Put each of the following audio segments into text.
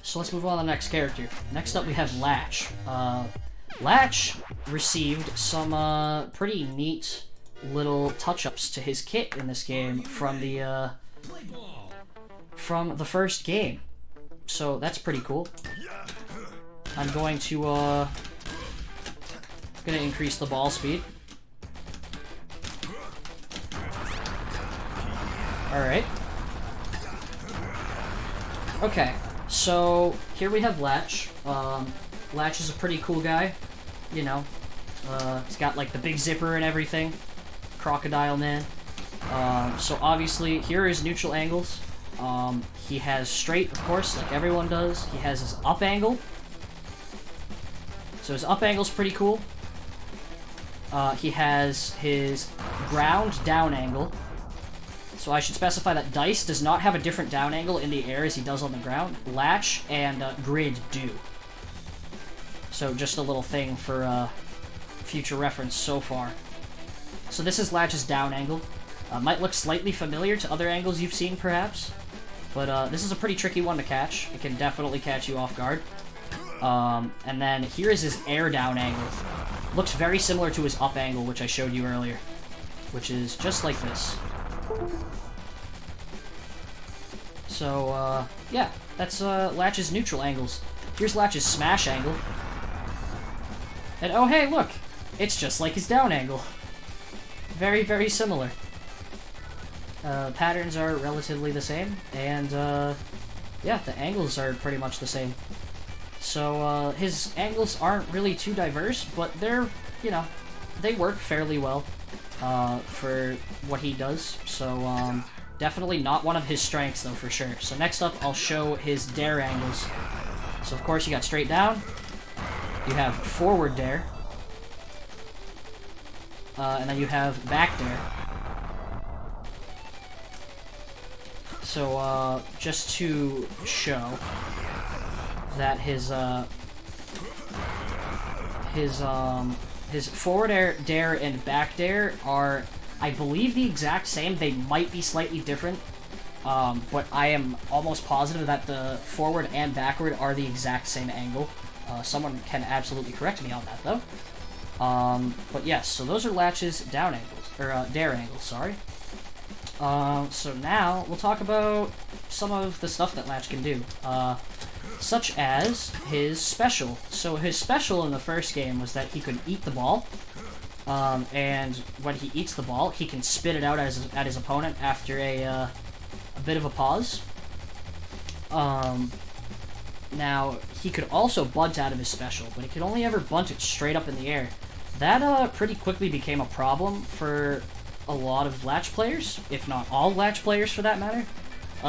so let's move on to the next character. Next up we have Latch. Latch received some pretty neat little touch-ups to his kit in this game from the first game. So that's pretty cool. I'm going to increase the ball speed. Alright. Okay, so here we have Latch. Latch is a pretty cool guy, you know. He's got like the big zipper and everything. Crocodile man. So obviously, here are his neutral angles. He has straight, of course, like everyone does. He has his up angle. So his up angle's pretty cool. He has his ground down angle. So I should specify that Dice does not have a different down angle in the air as he does on the ground. Latch and Grid do. So just a little thing for future reference so far. So this is Latch's down angle. Might look slightly familiar to other angles you've seen, perhaps. But this is a pretty tricky one to catch. It can definitely catch you off guard. And then here is his air down angle. Looks very similar to his up angle, which I showed you earlier. Which is just like this. So, yeah, that's Latch's neutral angles. Here's Latch's smash angle. And oh hey, look! It's just like his down angle. Very, very similar. Patterns are relatively the same, and yeah, the angles are pretty much the same. So, his angles aren't really too diverse, but they're, you know, they work fairly well for what he does. So, definitely not one of his strengths, though, for sure. So next up, I'll show his Dere angles. So, of course, you got straight down. You have forward Dere. And then you have back Dere. So, just to show that his forward Dere and back Dere are, I believe, the exact same. They might be slightly different, but I am almost positive that the forward and backward are the exact same angle. Someone can absolutely correct me on that, though. But yes, so those are Latch's down angles, or Dere angles, sorry. So now we'll talk about some of the stuff that Latch can do, such as his special. So his special in the first game was that he could eat the ball, and when he eats the ball, he can spit it out at his opponent after a bit of a pause. Now, he could also bunt out of his special, but he could only ever bunt it straight up in the air. That pretty quickly became a problem for a lot of Latch players, if not all Latch players for that matter,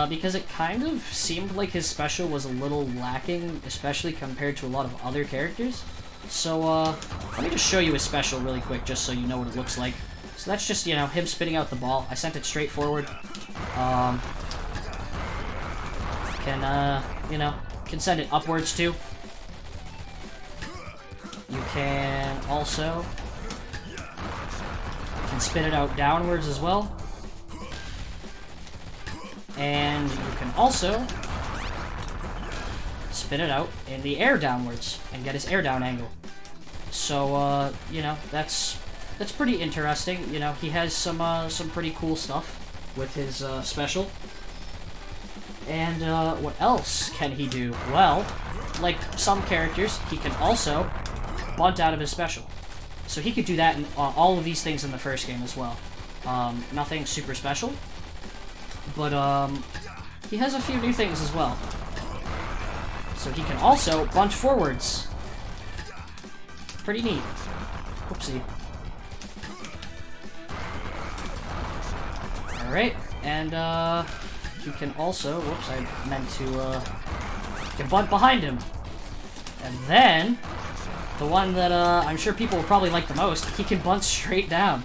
because it kind of seemed like his special was a little lacking, especially compared to a lot of other characters. So, let me just show you his special really quick, just so you know what it looks like. So that's just, you know, him spitting out the ball. I sent it straight forward. You know, can send it upwards too. You can also spit it out downwards as well. And you can also spit it out in the air downwards and get his air down angle. So, you know, that's pretty interesting. You know, he has some pretty cool stuff with his special. And what else can he do? Well, like some characters, he can also bunt out of his special. So he could do that in all of these things in the first game as well. Nothing super special, but he has a few new things as well. So he can also bunt forwards. Pretty neat. Oopsie. Alright, and you can also, whoops, I meant to, you can bunt behind him. And then, the one that I'm sure people will probably like the most, he can bunt straight down.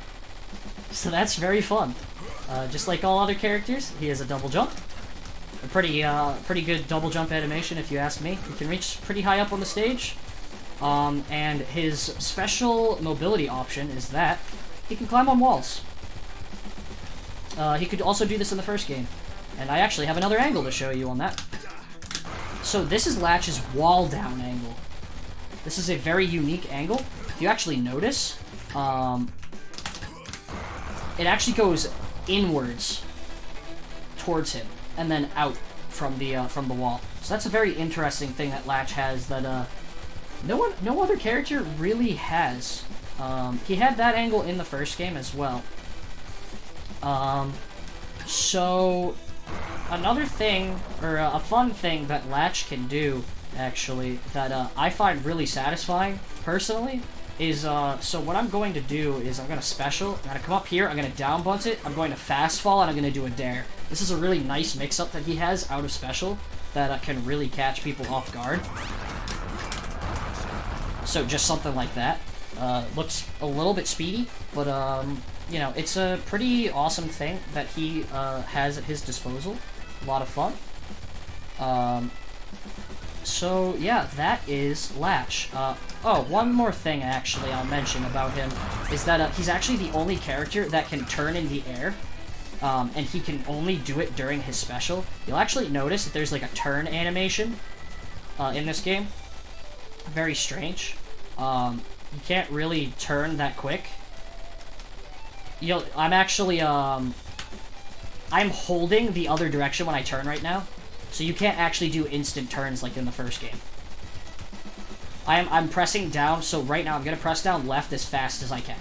So that's very fun. Just like all other characters, he has a double jump. A pretty good double jump animation, if you ask me. He can reach pretty high up on the stage. And his special mobility option is that he can climb on walls. He could also do this in the first game. And I actually have another angle to show you on that. So this is Latch's wall down angle. This is a very unique angle. If you actually notice, it actually goes inwards towards him and then out from the wall. So that's a very interesting thing that Latch has that no other character really has. He had that angle in the first game as well. So another thing, or a fun thing that Latch can do, actually, that I find really satisfying, personally, is, so what I'm going to do is I'm going to special, I'm going to come up here, I'm going to down bunt it, I'm going to fast fall, and I'm going to do a dare. This is a really nice mix-up that he has out of special that can really catch people off guard. So just something like that. Looks a little bit speedy, but, you know, it's a pretty awesome thing that he has at his disposal. A lot of fun. So, yeah, that is Latch. Oh, one more thing, actually, I'll mention about him, is that he's actually the only character that can turn in the air, and he can only do it during his special. You'll actually notice that there's, like, a turn animation in this game. Very strange. You can't really turn that quick. I'm actually, I'm holding the other direction when I turn right now, so you can't actually do instant turns like in the first game. I'm pressing down, so right now I'm gonna press down left as fast as I can.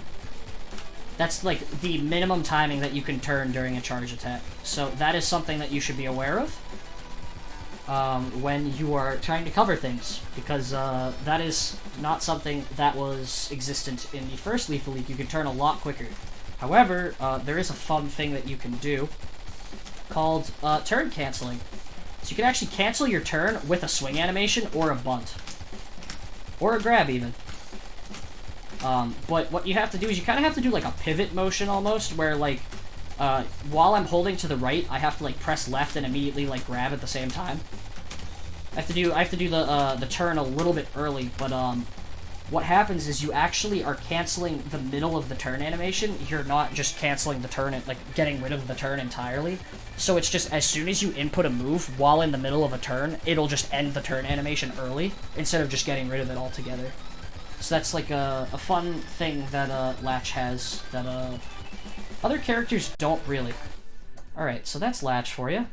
That's like the minimum timing that you can turn during a charge attack. So that is something that you should be aware of when you are trying to cover things, because that is not something that was existent in the first Lethal League. You can turn a lot quicker. However, there is a fun thing that you can do called turn canceling. So you can actually cancel your turn with a swing animation or a bunt. Or a grab, even. But what you have to do is you kind of have to do like a pivot motion almost, where like, while I'm holding to the right, I have to like press left and immediately like grab at the same time. I have to do the turn a little bit early, but what happens is you actually are canceling the middle of the turn animation. You're not just canceling the turn, like getting rid of the turn entirely. So it's just as soon as you input a move while in the middle of a turn, it'll just end the turn animation early instead of just getting rid of it altogether. So that's like a fun thing that Latch has that other characters don't really. Alright, so that's Latch for you.